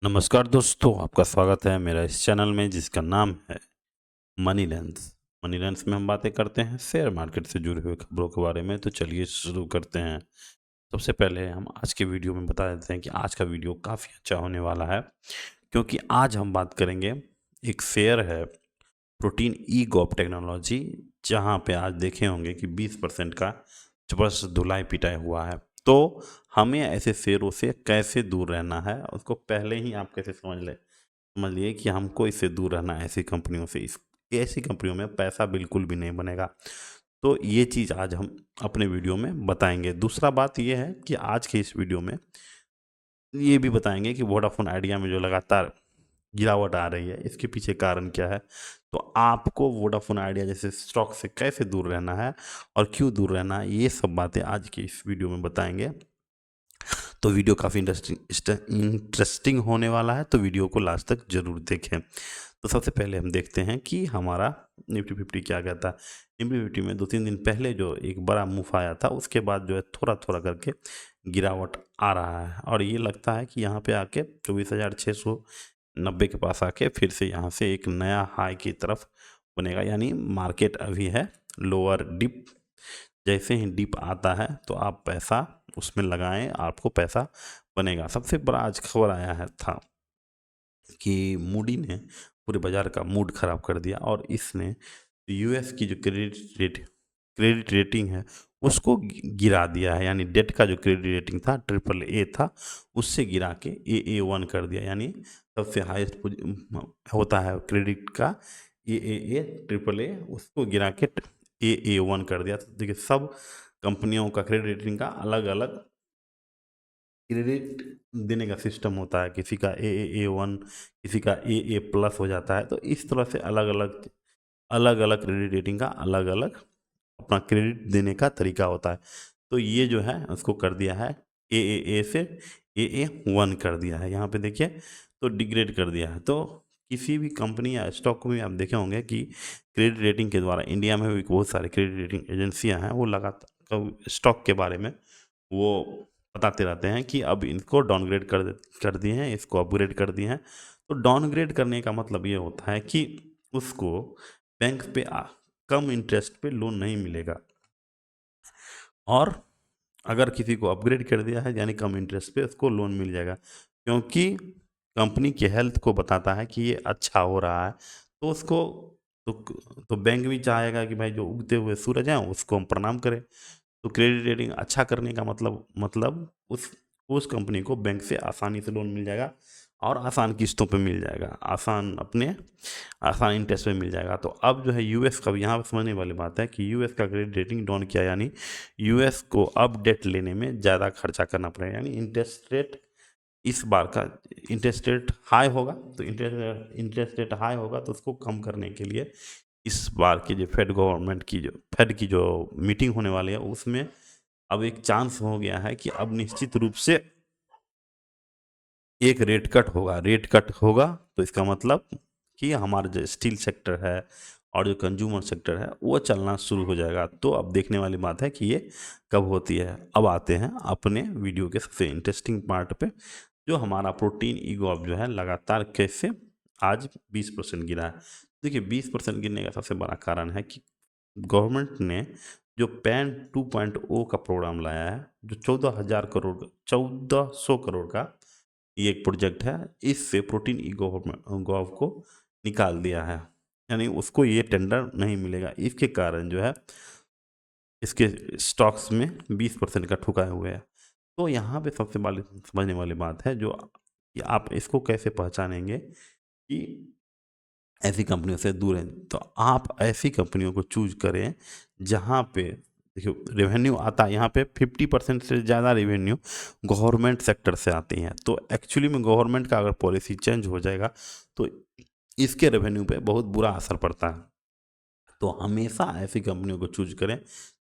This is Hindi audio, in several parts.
नमस्कार दोस्तों, आपका स्वागत है मेरा इस चैनल में जिसका नाम है मनी लेंस। मनी लेंस में हम बातें करते हैं शेयर मार्केट से जुड़ी हुई खबरों के बारे में। तो चलिए शुरू करते हैं। सबसे पहले हम आज के वीडियो में बता देते हैं कि आज का वीडियो काफ़ी अच्छा होने वाला है, क्योंकि आज हम बात करेंगे, एक शेयर है प्रोटीन ई गॉप टेक्नोलॉजी, जहाँ पे आज देखे होंगे कि 20% का जबरदस्त धुलाई पिटाई हुआ है। तो हमें ऐसे शेयरों से कैसे दूर रहना है, उसको पहले ही आप कैसे समझ लिए कि हमको इससे दूर रहना है, ऐसी कंपनियों से। इस ऐसी कंपनियों में पैसा बिल्कुल भी नहीं बनेगा। तो ये चीज़ आज हम अपने वीडियो में बताएंगे। दूसरा बात ये है कि आज के इस वीडियो में ये भी बताएंगे कि वोडाफोन आइडिया में जो लगातार गिरावट आ रही है, इसके पीछे कारण क्या है। तो आपको वोडाफोन आइडिया जैसे स्टॉक से कैसे दूर रहना है और क्यों दूर रहना है, ये सब बातें आज की इस वीडियो में बताएंगे। तो वीडियो काफ़ी इंटरेस्टिंग होने वाला है, तो वीडियो को लास्ट तक जरूर देखें। तो सबसे पहले हम देखते हैं कि हमारा निफ्टी फिफ्टी क्या कहता है। निफ्टी फिफ्टी में 2-3 दिन पहले जो एक बड़ा मूव आया था, उसके बाद जो है थोड़ा थोड़ा करके गिरावट आ रहा है, और ये लगता है कि यहाँ पे आके 24,690 के पास आके फिर से यहाँ से एक नया हाई की तरफ बनेगा। यानी मार्केट अभी है लोअर डिप। जैसे ही डिप आता है तो आप पैसा उसमें लगाएं, आपको पैसा बनेगा। सबसे बड़ा आज खबर आया है था कि मूडी ने पूरे बाजार का मूड खराब कर दिया, और इसने यूएस की जो क्रेडिट रेटिंग है उसको गिरा दिया है। यानी डेट का जो क्रेडिट रेटिंग था ट्रिपल ए था, उससे गिरा के AA1 कर दिया। यानी सबसे हाईएस्ट होता है क्रेडिट का ए ट्रिपल ए, उसको गिरा के AA1 कर दिया। तो देखिए, सब कंपनियों का क्रेडिट रेटिंग का अलग अलग क्रेडिट देने का सिस्टम होता है। किसी का AA1, किसी का AA+ हो जाता है। तो इस तरह से अलग अलग क्रेडिट रेटिंग का अलग अलग अपना क्रेडिट देने का तरीका होता है। तो ये जो है उसको कर दिया है AAA से AA1 कर दिया है। यहाँ पे देखिए, तो डिग्रेड कर दिया है। तो किसी भी कंपनी या स्टॉक में आप देखे होंगे कि क्रेडिट रेटिंग के द्वारा इंडिया में भी बहुत सारे क्रेडिट रेटिंग एजेंसियां हैं, वो लगातार स्टॉक के बारे में वो बताते रहते हैं कि अब इनको डाउनग्रेड कर दिए हैं, इसको अपग्रेड कर दिए हैं। तो डाउनग्रेड करने का मतलब ये होता है कि उसको बैंक पे कम इंटरेस्ट पे लोन नहीं मिलेगा, और अगर किसी को अपग्रेड कर दिया है यानी कम इंटरेस्ट पे उसको लोन मिल जाएगा, क्योंकि कंपनी की हेल्थ को बताता है कि ये अच्छा हो रहा है। तो उसको तो, तो बैंक भी चाहेगा कि भाई जो उगते हुए सूरज हैं उसको हम प्रणाम करें। तो क्रेडिट रेटिंग अच्छा करने का मतलब उस कंपनी को बैंक से आसानी से लोन मिल जाएगा, और आसान किस्तों पे मिल जाएगा, आसान इंटरेस्ट पे मिल जाएगा। तो अब जो है यूएस का भी यहाँ पर समझने वाली बात है कि यूएस का क्रेडिट रेटिंग डाउन किया, यानी यूएस को अब डेट लेने में ज़्यादा खर्चा करना पड़ेगा। यानी इंटरेस्ट रेट इस बार का इंटरेस्ट रेट हाई होगा। तो इंटरेस्ट रेट हाई होगा तो उसको कम करने के लिए इस बार की जो फेड की जो मीटिंग होने वाली है, उसमें अब एक चांस हो गया है कि अब निश्चित रूप से एक रेट कट होगा। तो इसका मतलब कि हमारा जो स्टील सेक्टर है और जो कंज्यूमर सेक्टर है वो चलना शुरू हो जाएगा। तो अब देखने वाली बात है कि ये कब होती है। अब आते हैं अपने वीडियो के सबसे इंटरेस्टिंग पार्ट पे, जो हमारा प्रोटीन ईगोप जो है लगातार कैसे आज 20% गिरा है। देखिए, 20% गिरने का सबसे बड़ा कारण है कि गवर्नमेंट ने जो पैन 2.0 का प्रोग्राम लाया है, जो 1400 करोड़ का ये एक प्रोजेक्ट है, इससे प्रोटीन ई गॉव को निकाल दिया है। यानी उसको ये टेंडर नहीं मिलेगा। इसके कारण जो है इसके स्टॉक्स में 20% का ठुकाए हुए है। तो यहाँ पे सबसे वाली समझने वाली बात है जो कि आप इसको कैसे पहचानेंगे कि ऐसी कंपनियों से दूर हैं। तो आप ऐसी कंपनियों को चूज करें जहाँ पे देखिए रेवेन्यू आता है। यहाँ पे 50% से ज़्यादा रेवेन्यू गवर्नमेंट सेक्टर से आती हैं। तो एक्चुअली में गवर्नमेंट का अगर पॉलिसी चेंज हो जाएगा तो इसके रेवेन्यू पे बहुत बुरा असर पड़ता है। तो हमेशा ऐसी कंपनियों को चूज करें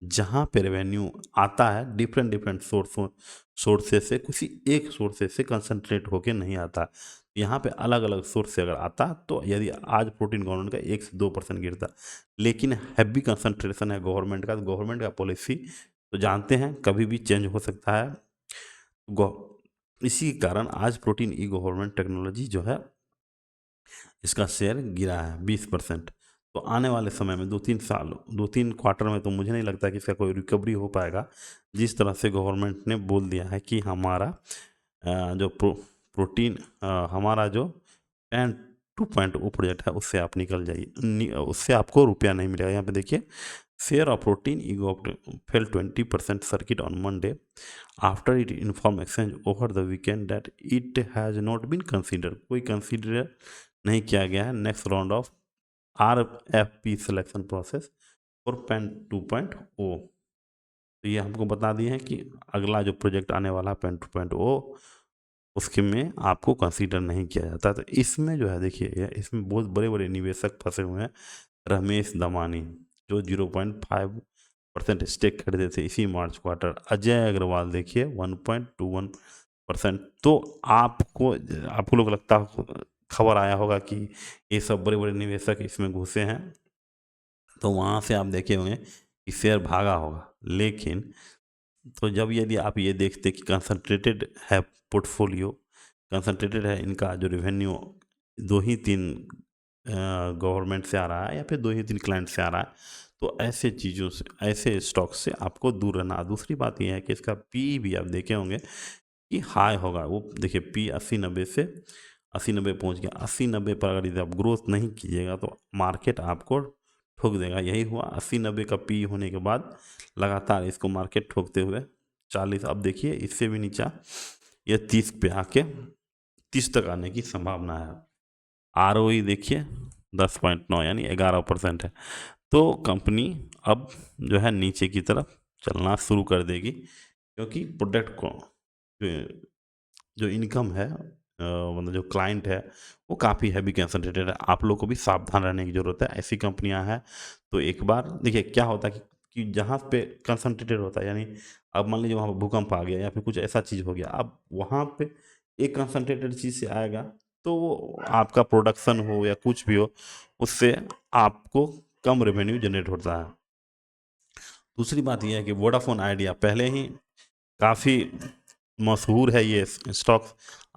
जहाँ पे रेवेन्यू आता है डिफरेंट डिफरेंट सोर्सेज से, किसी एक सोर्सेज से कंसंट्रेट होके नहीं आता। यहाँ पे अलग अलग सोर्स से अगर आता तो यदि आज प्रोटीन गवर्नमेंट का 1 से 2% गिरता, लेकिन हैवी कंसंट्रेशन है गवर्नमेंट का, तो गवर्नमेंट का पॉलिसी तो जानते हैं कभी भी चेंज हो सकता है। इसी के कारण आज प्रोटीन ई गवर्नमेंट टेक्नोलॉजी जो है इसका शेयर गिरा है 20%। तो आने वाले समय में 2-3 क्वार्टर में तो मुझे नहीं लगता कि इसका कोई रिकवरी हो पाएगा। जिस तरह से गवर्नमेंट ने बोल दिया है कि हमारा जो प्रोटीन हमारा जो 10-2.0 प्रोजेक्ट है उससे आप निकल जाइए, उससे आपको रुपया नहीं मिलेगा। यहाँ पे देखिए, share of Protean eGov fell 20% circuit on Monday after it inform exchange over the weekend that it has not been consider, कोई कंसिडर नहीं किया गया है next round of RFP selection process for PAN 2.0। तो ये हमको बता दिए हैं कि अगला जो प्रोजेक्ट आने वाला पेन 2.0 उसके में आपको कंसीडर नहीं किया जाता। तो इसमें जो है देखिए, इसमें बहुत बड़े बड़े निवेशक फंसे हुए हैं। रमेश दमानी जो 0.5% स्टेक खरीदे थे इसी मार्च क्वार्टर। अजय अग्रवाल देखिए 1.21%। तो आपको लोग लगता खबर आया होगा कि ये सब बड़े बड़े निवेशक इसमें घुसे हैं, तो वहाँ से आप देखे होंगे कि शेयर भागा होगा। लेकिन तो जब यदि आप ये देखते कि कंसंट्रेटेड है पोर्टफोलियो, कंसंट्रेटेड है, इनका जो रेवेन्यू 2 ही 3 गवर्नमेंट से आ रहा है या फिर 2 ही 3 क्लाइंट से आ रहा है, तो ऐसे चीज़ों से, ऐसे स्टॉक से आपको दूर रहना। दूसरी बात यह है कि इसका पी भी आप देखे होंगे कि हाई होगा। वो देखिए पी 80-90 से 80-90 पहुँच गया। 80-90 पर अगर यदि आप ग्रोथ नहीं कीजिएगा तो मार्केट आपको ठोक देगा। यही हुआ 80-90 का पी होने के बाद लगातार इसको मार्केट ठोकते हुए 40, अब देखिए इससे भी नीचा ये 30 पे आके 30 तक आने की संभावना है। ROE देखिए 10.9 यानी 11% है। तो कंपनी अब जो है नीचे की तरफ चलना शुरू कर देगी, क्योंकि प्रोडक्ट को जो इनकम है, मतलब जो क्लाइंट है वो काफ़ी हैवी कंसंट्रेटेड है। आप लोग को भी सावधान रहने की ज़रूरत है। ऐसी कंपनियां हैं तो एक बार देखिए क्या होता है कि जहाँ पे कंसंट्रेटेड होता है, यानी अब मान लीजिए वहाँ पर भूकंप आ गया या फिर कुछ ऐसा चीज़ हो गया, अब वहाँ पे एक कंसंट्रेटेड चीज़ से आएगा तो वो आपका प्रोडक्शन हो या कुछ भी हो, उससे आपको कम रेवेन्यू जनरेट होता है। दूसरी बात यह है कि वोडाफोन आइडिया पहले ही काफ़ी मशहूर है ये स्टॉक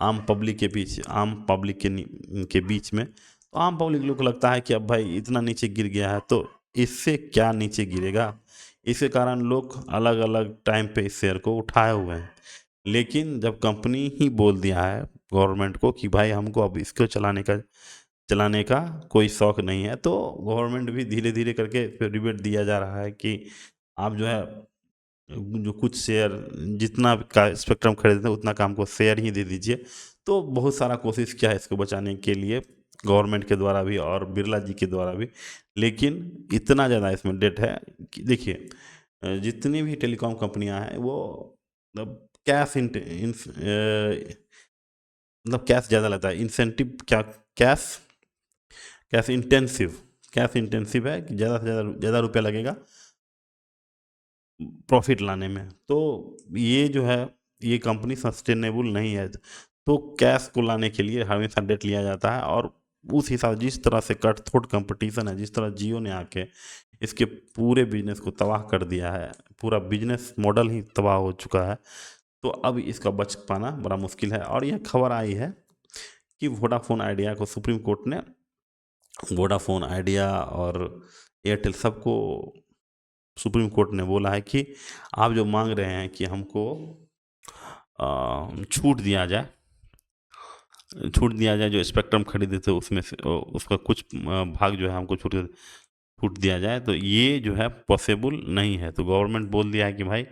आम पब्लिक के बीच, आम पब्लिक के बीच में। तो आम पब्लिक लोग को लगता है कि अब भाई इतना नीचे गिर गया है तो इससे क्या नीचे गिरेगा, इसके कारण लोग अलग अलग टाइम पे इस शेयर को उठाए हुए हैं। लेकिन जब कंपनी ही बोल दिया है गवर्नमेंट को कि भाई हमको अब इसको चलाने का कोई शौक नहीं है, तो गवर्नमेंट भी धीरे धीरे करके फिर रिबेट दिया जा रहा है कि आप जो है जो कुछ शेयर जितना का स्पेक्ट्रम खरीदते हैं उतना का हमको शेयर ही दे दीजिए। तो बहुत सारा कोशिश किया है इसको बचाने के लिए गवर्नमेंट के द्वारा भी और बिरला जी के द्वारा भी। लेकिन इतना ज़्यादा इसमें डेट है कि देखिए, जितनी भी टेलीकॉम कंपनियां हैं वो मतलब मतलब कैश ज़्यादा लेता है, इंसेंटिव क्या, cash cash intensive cash intensive है कि ज़्यादा से ज़्यादा रुपया लगेगा प्रॉफिट लाने में। तो ये जो है ये कंपनी सस्टेनेबल नहीं है। तो कैश को लाने के लिए हमेशा डेट लिया जाता है, और उस हिसाब जिस तरह से कट थ्रोट कंपटीशन है, जिस तरह जियो ने आके इसके पूरे बिजनेस को तबाह कर दिया है, पूरा बिजनेस मॉडल ही तबाह हो चुका है, तो अब इसका बच पाना बड़ा मुश्किल है। और यह खबर आई है कि वोडाफोन आइडिया को सुप्रीम कोर्ट ने, वोडाफोन आइडिया और एयरटेल सबको सुप्रीम कोर्ट ने बोला है कि आप जो मांग रहे हैं कि हमको छूट दिया जाए जो स्पेक्ट्रम खरीदे थे उसमें से उसका कुछ भाग जो है हमको छूट दिया जाए, तो ये जो है पॉसिबल नहीं है। तो गवर्नमेंट बोल दिया है कि भाई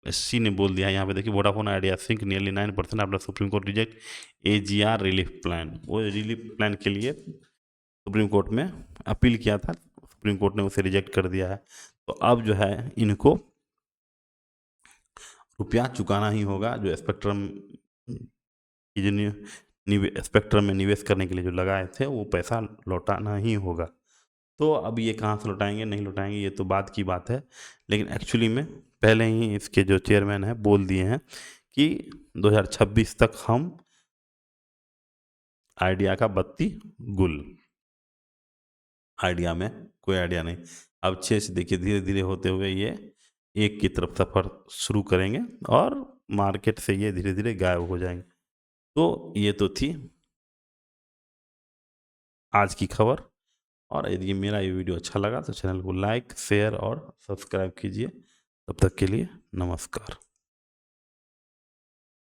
सी ने बोल दिया है यहाँ पे देखिए, Vodafone Idea sink nearly 9% after Supreme Court reject AGR relief plan. वो रिलीफ प्लान के लिए सुप्रीम कोर्ट में अपील किया था, सुप्रीम कोर्ट ने उसे रिजेक्ट कर दिया है। तो अब जो है इनको रुपया चुकाना ही होगा, जो स्पेक्ट्रम की जो स्पेक्ट्रम में निवेश करने के लिए जो लगाए थे वो पैसा लौटाना ही होगा। तो अब ये कहाँ से लौटाएंगे नहीं लौटाएंगे ये तो बाद की बात है, लेकिन एक्चुअली में पहले ही इसके जो चेयरमैन हैं बोल दिए हैं कि 2026 तक हम आइडिया का बत्ती गुल। आइडिया में कोई आइडिया नहीं। अब 6 से देखिए धीरे धीरे होते हुए ये एक की तरफ सफ़र शुरू करेंगे और मार्केट से ये धीरे धीरे गायब हो जाएंगे। तो ये तो थी आज की खबर। और यदि मेरा ये वीडियो अच्छा लगा तो चैनल को लाइक शेयर और सब्सक्राइब कीजिए। तब तक के लिए नमस्कार।